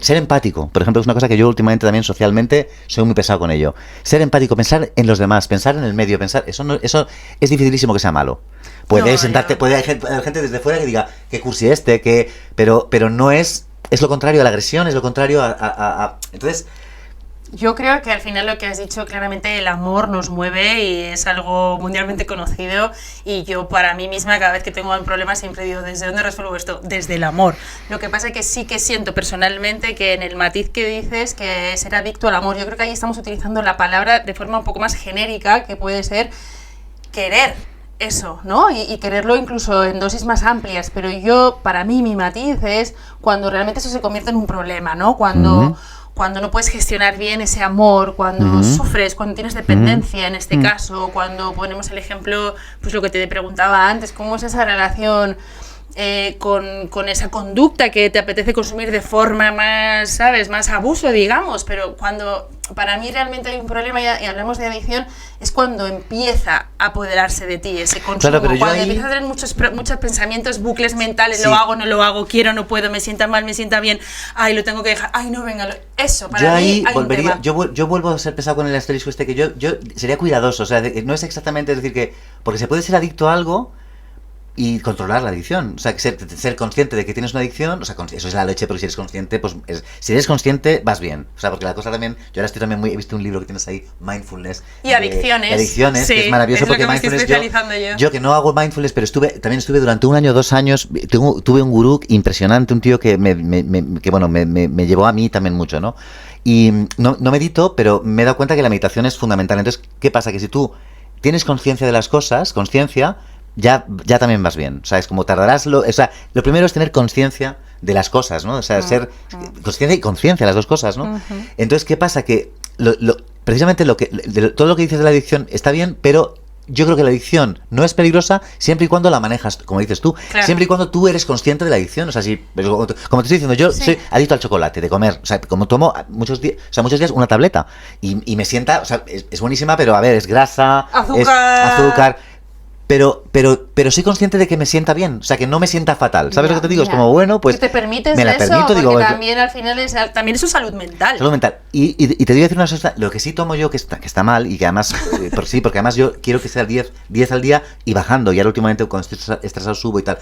ser empático, por ejemplo, es una cosa que yo últimamente también socialmente soy muy pesado con ello. Ser empático, pensar en los demás, pensar en el medio, eso es dificilísimo que sea malo. Puede haber gente desde fuera que diga que cursi pero no es lo contrario a la agresión, es lo contrario entonces... Yo creo que al final lo que has dicho, claramente el amor nos mueve y es algo mundialmente conocido, y yo para mí misma cada vez que tengo un problema siempre digo, ¿desde dónde resuelvo esto? Desde el amor. Lo que pasa es que sí que siento personalmente que en el matiz que dices, que ser adicto al amor, yo creo que ahí estamos utilizando la palabra de forma un poco más genérica, que puede ser querer eso, ¿no? Y quererlo incluso en dosis más amplias, pero para mí mi matiz es cuando realmente eso se convierte en un problema, ¿no? Cuando no puedes gestionar bien ese amor, cuando sufres, cuando tienes dependencia en este caso, cuando ponemos el ejemplo, pues lo que te preguntaba antes, ¿cómo es esa relación con esa conducta que te apetece consumir de forma más, ¿sabes?, más abuso, digamos? Pero cuando para mí realmente hay un problema, y hablamos de adicción, es cuando empieza a apoderarse de ti ese consumo, claro, pero cuando empiezas a tener muchos pensamientos, bucles mentales, sí. Lo hago, no lo hago, quiero, no puedo, me sienta mal, me sienta bien, ay, lo tengo que dejar, ay, no, venga, eso, para mí hay un tema. Yo vuelvo a ser pesado con el asterisco que yo sería cuidadoso, o sea, no es exactamente decir que, porque se puede ser adicto a algo y controlar la adicción, o sea, ser consciente de que tienes una adicción, o sea, eso es la leche, pero si eres consciente, pues si eres consciente, vas bien, o sea, porque la cosa también, yo ahora estoy también he visto un libro que tienes ahí, Mindfulness, y adicciones, sí, que es maravilloso, es lo porque que Mindfulness, me estoy especializando yo que no hago Mindfulness, pero también estuve durante 1 año, 2 años, tuve un gurú impresionante, un tío que me llevó a mí también mucho, ¿no? Y no medito, pero me he dado cuenta que la meditación es fundamental. Entonces, ¿qué pasa? Que si tú tienes conciencia de las cosas, ya también vas bien. O sea, es como tardarás... lo primero es tener conciencia de las cosas, ¿no? O sea, ser consciencia y conciencia, las dos cosas, ¿no? Entonces, ¿qué pasa? Que precisamente todo lo que dices de la adicción está bien, pero yo creo que la adicción no es peligrosa siempre y cuando la manejas, como dices tú, claro. Siempre y cuando tú eres consciente de la adicción. O sea, como te estoy diciendo, yo soy adicto al chocolate, de comer. O sea, como tomo muchos días una tableta y me sienta, o sea, es buenísima, pero a ver, es grasa, es azúcar. Pero soy consciente de que me sienta bien, o sea, que no me sienta fatal. ¿Sabes lo que te digo? Es como, bueno, pues... Que te permites me la eso, permito, digo... también al final también es su salud mental. Salud mental. Y te voy a decir una cosa, lo que sí tomo yo que está mal, y que además... porque además yo quiero que sea 10 al día y bajando. Y ahora últimamente cuando estoy estresado subo y tal.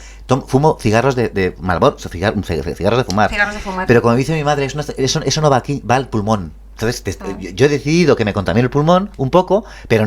Fumo cigarros de Marlboro, cigarros de fumar. Cigarros de fumar. Pero como dice mi madre, eso no va aquí, va al pulmón. Entonces, yo he decidido que me contamine el pulmón un poco, pero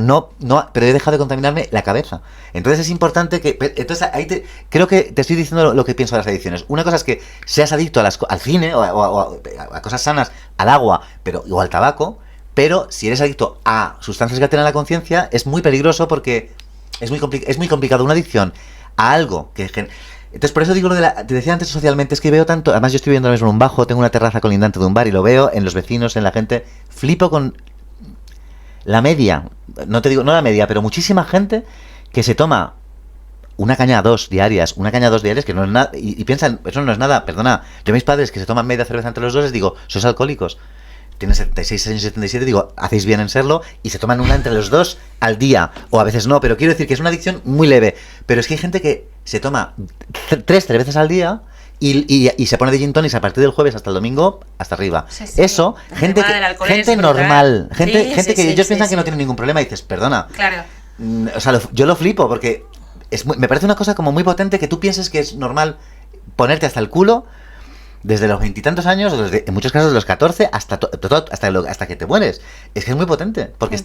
pero he dejado de contaminarme la cabeza. Entonces es importante que... Entonces ahí creo que te estoy diciendo lo que pienso de las adicciones. Una cosa es que seas adicto al cine o a cosas sanas, al agua o al tabaco, pero si eres adicto a sustancias que alteran la conciencia, es muy peligroso porque es muy complicado una adicción a algo que... Entonces, por eso digo te decía antes socialmente, es que veo tanto, además yo estoy viviendo ahora mismo en un bajo, tengo una terraza colindante de un bar y lo veo en los vecinos, en la gente, flipo con la media, no te digo, no la media, pero muchísima gente que se toma una caña 2 diarias, que no es nada, y piensan, eso no es nada, perdona, yo a mis padres que se toman media cerveza entre los dos les digo, sois alcohólicos. Tienen 76 años, 77, digo, hacéis bien en serlo, y se toman una entre los dos al día, o a veces no, pero quiero decir que es una adicción muy leve, pero es que hay gente que se toma 3 cervezas al día y se pone de gin tonics a partir del jueves hasta el domingo, hasta arriba. Sí, sí. Eso, gente normal, gente que ellos piensan que no tienen ningún problema, y dices, perdona. Claro. O sea, yo lo flipo, porque me parece una cosa como muy potente que tú pienses que es normal ponerte hasta el culo desde los 20 y tantos años, en muchos casos de los 14 hasta que te mueres. Es que es muy potente, porque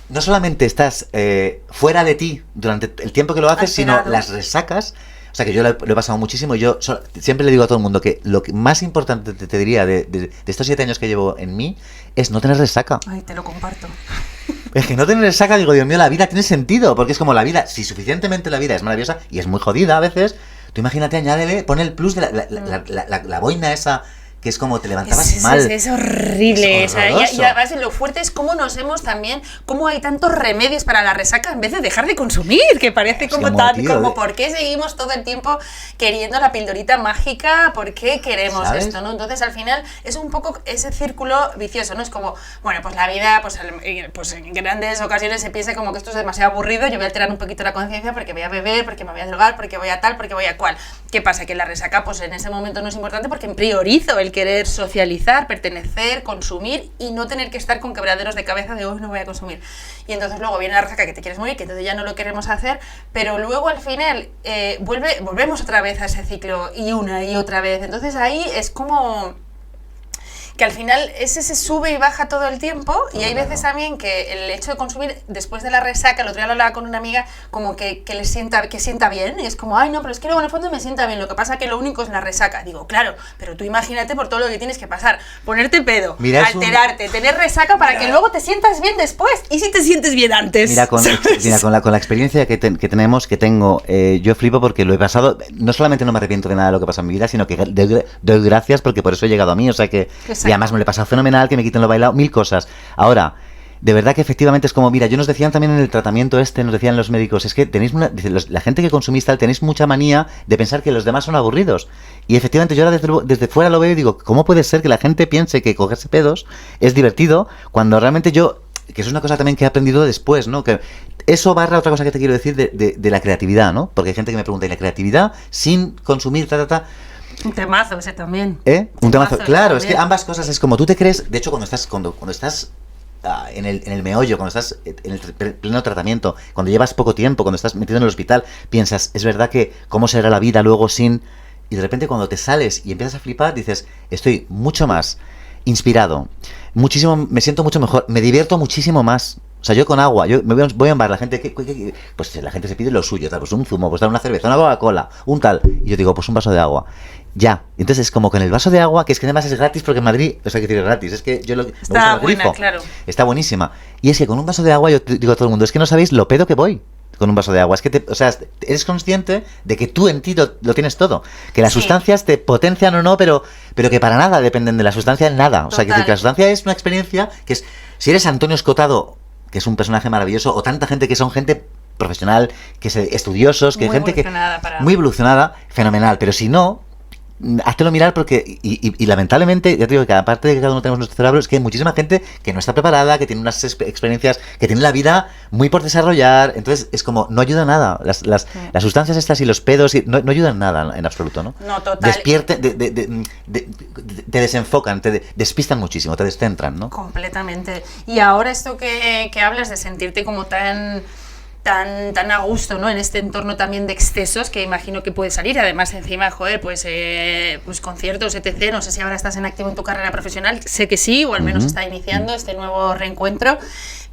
no solamente estás fuera de ti durante el tiempo que lo haces, sino las resacas. O sea, que yo lo he pasado muchísimo, y yo siempre le digo a todo el mundo que lo que más importante te diría de estos 7 años que llevo en mí es no tener resaca. Ay, te lo comparto. Es que no tener resaca, digo, Dios mío, la vida tiene sentido, porque es como la vida, si suficientemente la vida es maravillosa y es muy jodida a veces. Tú imagínate, añádele, pon el plus de la boina esa, que es como te levantabas mal. Es horrible. Es horroroso. Y además lo fuerte es cómo nos hemos también, cómo hay tantos remedios para la resaca en vez de dejar de consumir, que parece como ¿por qué seguimos todo el tiempo queriendo la pildorita mágica? ¿Por qué queremos esto? ¿No? Entonces al final es un poco ese círculo vicioso, ¿no? Es como, bueno, pues la vida, pues en grandes ocasiones se piensa como que esto es demasiado aburrido, yo voy a alterar un poquito la conciencia porque voy a beber, porque me voy a drogar, porque voy a tal, porque voy a cual. ¿Qué pasa? Que la resaca, pues en ese momento no es importante porque priorizo el querer socializar, pertenecer, consumir y no tener que estar con quebraderos de cabeza de hoy no voy a consumir. Y entonces luego viene la resaca que te quieres morir, que entonces ya no lo queremos hacer, pero luego al final volvemos otra vez a ese ciclo y una y otra vez. Entonces ahí es como que al final ese se sube y baja todo el tiempo, y hay veces también que el hecho de consumir después de la resaca, el otro día lo hablaba con una amiga, como que sienta bien, y es como, ay no, pero es que luego en el fondo me sienta bien, lo que pasa que lo único es la resaca. Digo, claro, pero tú imagínate por todo lo que tienes que pasar, ponerte pedo, alterarte, tener resaca para que luego te sientas bien después, y si te sientes bien antes. Mira, con la experiencia que tengo, yo flipo porque lo he pasado, no solamente no me arrepiento de nada de lo que pasa en mi vida, sino que doy gracias porque por eso he llegado a mí, o sea que... Y además me lo he pasado fenomenal, que me quiten lo bailado, 1000 cosas. Ahora, de verdad que efectivamente es como, mira, yo nos decían también en el tratamiento nos decían los médicos, es que tenéis la gente que consumís tal, tenéis mucha manía de pensar que los demás son aburridos. Y efectivamente yo ahora desde fuera lo veo y digo, ¿cómo puede ser que la gente piense que cogerse pedos es divertido cuando realmente que eso es una cosa también que he aprendido después, ¿no? Que eso barra otra cosa que te quiero decir de la creatividad, ¿no? Porque hay gente que me pregunta, ¿y la creatividad sin consumir, Un temazo ese también. Un temazo, claro, es que ambas cosas es como tú te crees, de hecho cuando estás en el meollo, cuando estás en el pleno tratamiento, cuando llevas poco tiempo, cuando estás metido en el hospital, piensas, es verdad que cómo será la vida luego sin... Y de repente cuando te sales y empiezas a flipar, dices, estoy mucho más inspirado, me siento mucho mejor, me divierto muchísimo más. O sea, yo con agua, yo voy a un bar, la gente, pues la gente se pide lo suyo, tal, pues un zumo, pues una cerveza, una Coca-Cola, un tal. Y yo digo, pues un vaso de agua. Ya. Entonces es como con el vaso de agua, que es que además es gratis porque en Madrid, o sea, que decir gratis, es que yo me gusta el grifo. Claro. Está buenísima. Y es que con un vaso de agua, yo digo a todo el mundo, es que no sabéis lo pedo que voy con un vaso de agua. Es que eres consciente de que tú en ti lo tienes todo. Que las sustancias te potencian o no, pero que para nada dependen de la sustancia en nada. O sea, que la sustancia es una experiencia que es, si eres Antonio Escotado, que es un personaje maravilloso, o tanta gente que son gente profesional, que es estudiosos, que gente que muy evolucionada, fenomenal, pero si no, háztelo mirar porque y lamentablemente, ya te digo que aparte de que cada uno tenemos nuestro cerebro, es que hay muchísima gente que no está preparada, que tiene unas experiencias, que tiene la vida muy por desarrollar, entonces es como, no ayuda nada, las sustancias estas y los pedos no ayudan nada en absoluto, ¿no? No, total. Despierten, te desenfocan, te despistan muchísimo, te descentran, ¿no? Completamente. Y ahora esto que hablas de sentirte como tan a gusto, ¿no? En este entorno también de excesos que imagino que puede salir. Además, encima, joder, pues conciertos, etc. No sé si ahora estás en activo en tu carrera profesional. Sé que sí, o al menos está iniciando este nuevo reencuentro.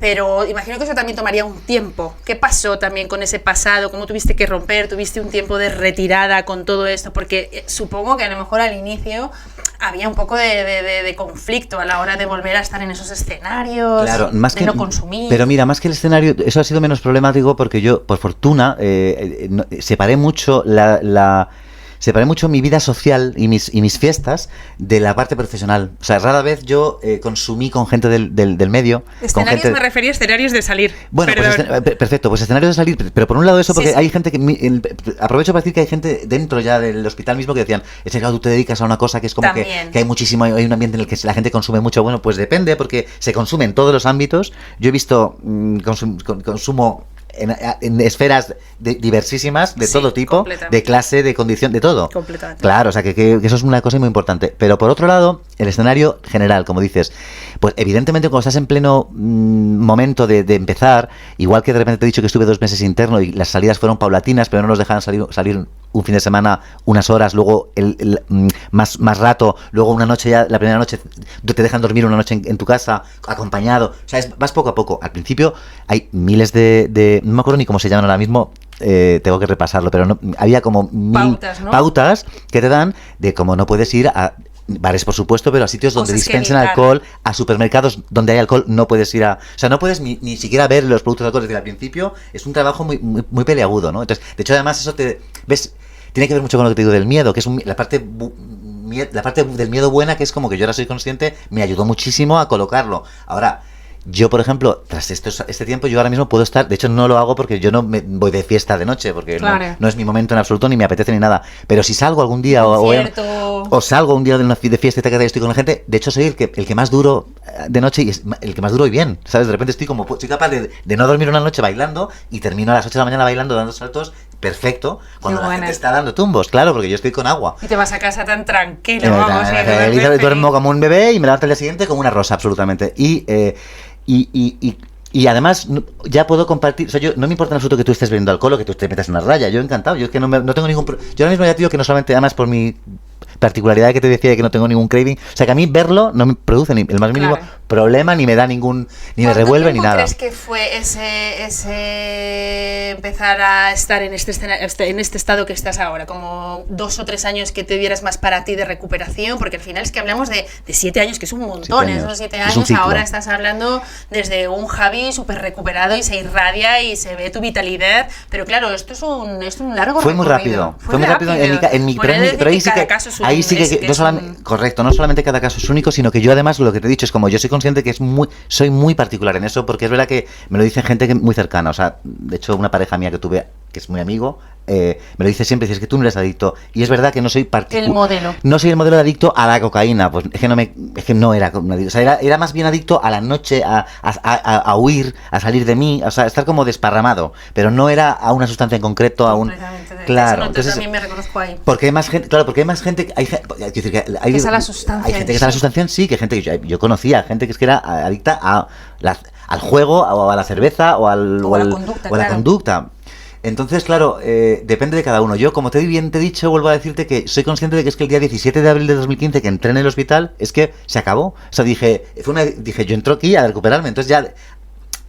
Pero imagino que eso también tomaría un tiempo. ¿Qué pasó también con ese pasado? ¿Cómo tuviste que romper? ¿Tuviste un tiempo de retirada con todo esto? Porque supongo que a lo mejor al inicio había un poco de conflicto a la hora de volver a estar en esos escenarios, claro, más de que, no consumir. Pero mira, más que el escenario, eso ha sido menos problemático porque yo, por fortuna, separé mucho separé mucho mi vida social y mis fiestas de la parte profesional. O sea, rara vez yo consumí con gente del medio. Escenarios me refería a escenarios de salir. Bueno, pues perfecto, pues escenarios de salir, pero por un lado eso, porque hay gente que... aprovecho para decir que hay gente dentro ya del hospital mismo que decían, es que tú te dedicas a una cosa que es como que hay muchísimo, hay un ambiente en el que la gente consume mucho. Bueno, pues depende, porque se consume en todos los ámbitos. Yo he visto consumo en esferas diversísimas, de todo tipo, de clase, de condición, de todo. Completamente. Claro, o sea, que eso es una cosa muy importante. Pero por otro lado, el escenario general, como dices, pues evidentemente cuando estás en pleno momento de empezar, igual que de repente te he dicho que estuve 2 meses interno y las salidas fueron paulatinas, pero no nos dejaban salir un fin de semana, unas horas, luego más rato, luego una noche ya, la primera noche te dejan dormir una noche en tu casa, acompañado, o sea, vas poco a poco. Al principio hay miles no me acuerdo ni cómo se llaman ahora mismo, tengo que repasarlo, pero había como pautas que te dan de cómo no puedes ir a bares, por supuesto, pero a sitios donde dispensen alcohol, a supermercados donde hay alcohol no puedes ir o sea, no puedes ni siquiera ver los productos de alcohol desde el principio. Es un trabajo muy peleagudo, ¿no? Entonces, de hecho, además eso tiene que ver mucho con lo que te digo del miedo, que es la parte del miedo buena, que es como que yo ahora soy consciente, me ayudó muchísimo a colocarlo. Ahora, yo, por ejemplo, tras este tiempo, yo ahora mismo puedo estar, de hecho no lo hago porque yo no me voy de fiesta de noche, porque no es mi momento en absoluto, ni me apetece ni nada, pero si salgo algún día o salgo un día de fiesta y estoy con la gente, de hecho soy el que más duro de noche y es el que más duro y bien, ¿sabes? De repente soy capaz de no dormir una noche bailando y termino a las 8 de la mañana bailando, dando saltos, perfecto, cuando la gente está dando tumbos, claro, porque yo estoy con agua. Y te vas a casa tan tranquilo, vamos. Duermo como un bebé y me levanto al día siguiente como una rosa, absolutamente. Y además ya puedo compartir, o sea, yo no me importa en absoluto que tú estés bebiendo alcohol o que tú te metas en una raya, yo encantado, yo es que no tengo ningún yo ahora mismo ya te digo que no solamente, además por mi particularidad que te decía de que no tengo ningún craving, o sea, que a mí verlo no me produce ni el más mínimo problema, ni me da ni me revuelve ni nada. ¿Cuánto tiempo crees que fue ese empezar a estar en este estado que estás ahora? Como 2 o 3 años que te dieras más para ti de recuperación, porque al final es que hablamos de 7 años, que es un montón, esos 7 años, ahora estás hablando desde un Javi súper recuperado y se irradia y se ve tu vitalidad, pero claro, esto es un largo recorrido. Fue muy rápido pero ahí sí que no solamente, correcto, no solamente cada caso es único, sino que yo además lo que te he dicho es como yo soy consciente que soy muy particular en eso, porque es verdad que me lo dicen gente muy cercana, o sea, de hecho una pareja mía que tuve, que es muy amigo, me lo dice siempre, dice, es que tú no eres adicto, y es verdad que no soy no soy el modelo de adicto a la cocaína, pues es que no era un adicto, o sea, era más bien adicto a la noche, a huir, a salir de mí, o sea, estar como desparramado, pero no era a una sustancia en concreto, claro, entonces también me reconozco ahí. Porque hay más gente, hay gente que es a la sustancia. Hay gente que es a la sustancia, sí, que gente que yo conocía, gente que es que era adicta al juego, o a la cerveza, o a la conducta. Entonces, claro, depende de cada uno. Yo, como te he dicho, vuelvo a decirte que soy consciente de que es que el día 17 de abril de 2015 que entré en el hospital, es que se acabó. O sea, dije, yo entro aquí a recuperarme, entonces ya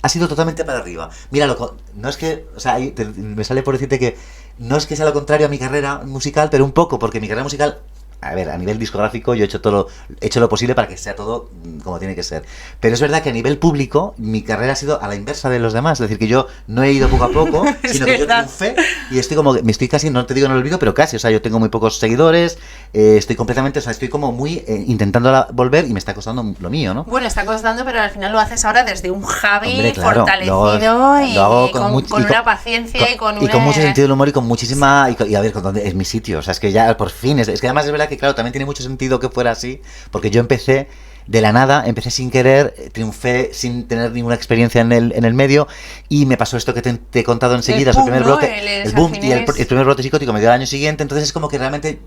ha sido totalmente para arriba. Mira, no es que, o sea, me sale por decirte que no es que sea lo contrario a mi carrera musical, pero un poco, porque mi carrera musical, a ver, a nivel discográfico yo he hecho lo posible para que sea todo como tiene que ser. Pero es verdad que a nivel público mi carrera ha sido a la inversa de los demás. Es decir, que yo no he ido poco a poco, sino que yo triunfé y me estoy casi, no te digo en el olvido, pero casi. O sea, yo tengo muy pocos seguidores, estoy como muy intentando volver y me está costando lo mío, ¿no? Bueno, está costando, pero al final lo haces ahora desde un Javi fortalecido y con una paciencia y con mucho sentido del humor y con muchísima... Y a ver, con dónde es mi sitio. O sea, es que ya por fin... Es que además es verdad que, claro, también tiene mucho sentido que fuera así, porque yo empecé de la nada, empecé sin querer, triunfé sin tener ninguna experiencia en el medio, y me pasó esto que te he contado enseguida, el primer brote, el boom, y el primer brote psicótico me dio el año siguiente, entonces es como que realmente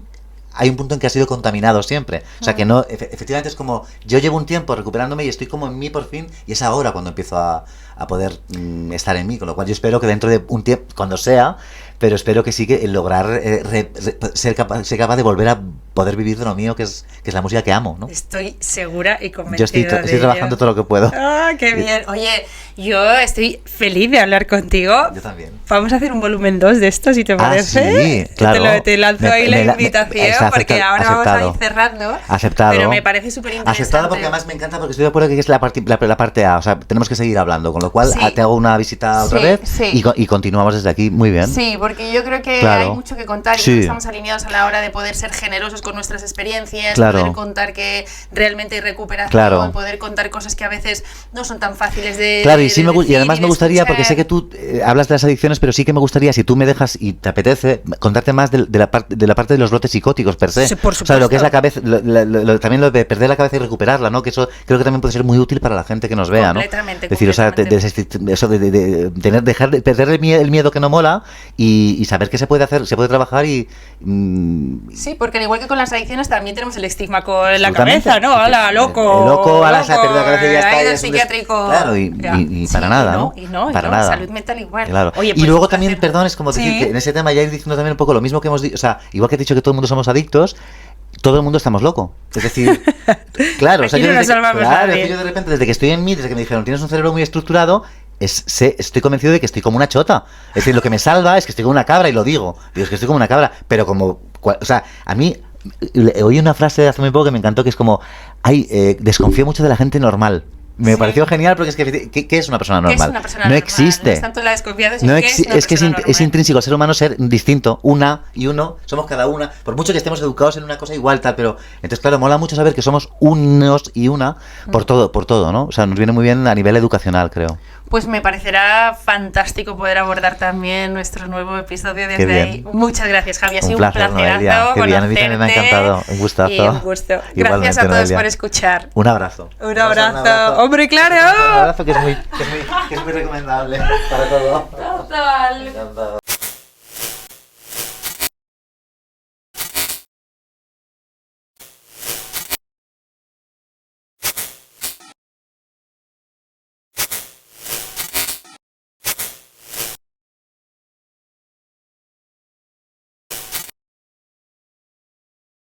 hay un punto en que ha sido contaminado siempre. O sea, que no, efectivamente es como, yo llevo un tiempo recuperándome y estoy como en mí por fin, y es ahora cuando empiezo a poder estar en mí, con lo cual yo espero que dentro de un tiempo, cuando sea, pero espero que sí que lograr ser capaz de volver a poder vivir de lo mío, que es la música que amo, ¿no? Estoy segura y convencida. Yo estoy trabajando todo lo que puedo. ¡Ah, qué bien! Oye, yo estoy feliz de hablar contigo. Yo también. Vamos a hacer un volumen 2 de esto, si te parece. Sí, claro. Te lanzo ahí la invitación, porque ahora vamos a ir cerrando. Aceptado. Pero me parece súper interesante. Aceptado, porque además me encanta, porque estoy de acuerdo que es la parte A, o sea, tenemos que seguir hablando, con lo cual Sí. te hago una visita otra vez y continuamos desde aquí. Muy bien. Sí, porque yo creo que Claro. hay mucho que contar y Sí. estamos alineados a la hora de poder ser generosos con nuestras experiencias, Claro. poder contar que realmente hay recuperación, Claro. poder contar cosas que a veces no son tan fáciles de Claro, y sí de y decir además y me de gustaría, escuchar. porque sé que tú hablas de las adicciones, pero sí que me gustaría, si tú me dejas y te apetece, contarte más de la parte de los brotes psicóticos per se. Sí, por O sea, lo que es supuesto. la cabeza, también lo de perder la cabeza y recuperarla, ¿no? Que eso creo que también puede ser muy útil para la gente que nos vea, ¿no? Completamente, Es decir, o sea, eso de dejar de perder el miedo que no mola y saber que se puede hacer, se puede trabajar y Sí, porque al igual que con las adicciones también tenemos el estigma con la Absolutamente. cabeza, ¿no? ¡Hala, loco! El loco, ala, se ha perdido la cabeza y ya está, ha ido ya al es un psiquiátrico. claro, y para nada, ¿no? Para nada. Salud mental igual. Claro. Oye, y pues, luego un también, placer. perdón, es como decir Sí. que en ese tema ya ir diciendo también un poco lo mismo que hemos dicho, o sea, igual que he dicho que todo el mundo somos adictos, todo el mundo estamos locos. Es decir, claro, o sea, Aquí yo no nos salvamos claro, nadie. es que yo de repente, desde que estoy en mí, desde que me dijeron, tienes un cerebro muy estructurado, estoy convencido de que estoy como una chota. Es decir, lo que me salva es que estoy como una cabra, y lo digo. Digo, es que estoy como una cabra, pero como, o sea, a mí oí una frase de hace muy poco que me encantó, que es como, desconfío mucho de la gente normal. Me Sí. pareció genial, porque es que ¿qué es una persona ¿Qué es normal? una persona No normal? existe. No es tanto la desconfianza, No sino que es que es normal. intrínseco al ser humano ser distinto, una y uno, somos cada una, por mucho que estemos educados en una cosa igual, tal, pero entonces claro, mola mucho saber que somos unos y una por todo, ¿no? O sea, nos viene muy bien a nivel educacional, creo. Pues me parecerá fantástico poder abordar también nuestro nuevo episodio desde Qué bien. ahí. Muchas gracias, Javi. Ha sido un placer, Noelia. placerazo Qué bien, a mí también me ha conocerte. encantado. Un gustazo. Y un gusto. Gracias Igualmente, a todos Noelia. por escuchar. Un abrazo. Un abrazo. ¡Hombre, claro! Un abrazo que es muy recomendable para todo. Total. Encantado.